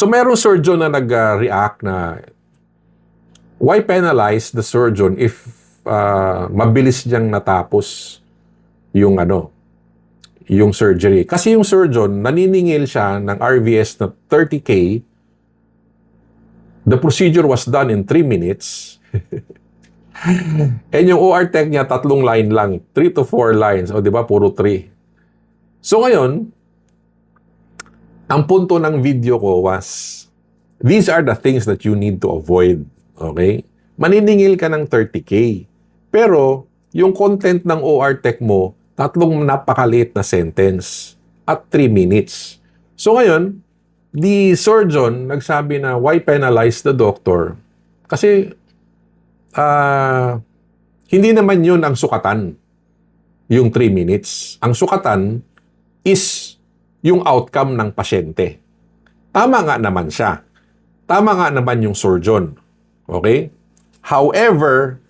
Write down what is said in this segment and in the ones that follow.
So merong surgeon na nag-react na why penalize the surgeon if mabilis niyang natapos yung yung surgery. Kasi yung surgeon, naniningil siya ng RVS na 30K. The procedure was done in 3 minutes. And yung OR tech niya, 3 line lang. 3 to 4 lines. O, di ba? Puro 3. So, ngayon, ang punto ng video ko was, these are the things that you need to avoid. Okay? Maniningil ka ng 30K. Pero, yung content ng OR tech mo, 3 napakaliit na sentence at 3 minutes. So, ngayon, the surgeon nagsabi na, why penalize the doctor? Kasi, hindi naman yun ang sukatan, yung 3 minutes. Ang sukatan is yung outcome ng pasyente. Tama nga naman siya. Tama nga naman yung surgeon. Okay? However,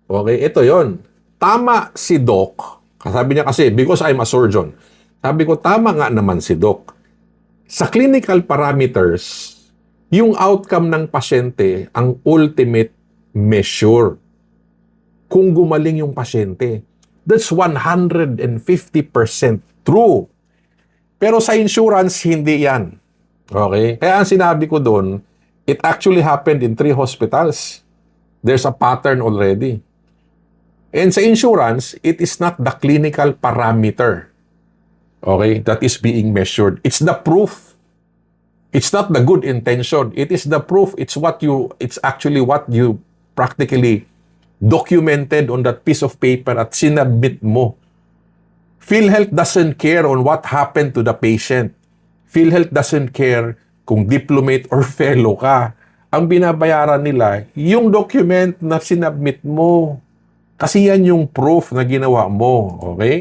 okay, ito yon. Tama si doc. Sabi niya kasi, because I'm a surgeon. Sabi ko, tama nga naman si doc. Sa clinical parameters, yung outcome ng pasyente ang ultimate measure. Kung gumaling yung pasyente. That's 150% true. Pero sa insurance, hindi yan. Okay? Kaya ang sinabi ko doon, it actually happened in 3 hospitals. There's a pattern already. And sa insurance, it is not the clinical parameter, okay, that is being measured. It's the proof. It's not the good intention. It is the proof. It's actually what you practically documented on that piece of paper at sinabit mo. PhilHealth doesn't care on what happened to the patient. PhilHealth doesn't care kung diplomate or fellow ka. Ang binabayaran nila, yung document na sinabmit mo. Kasi yan yung proof na ginawa mo. Okay?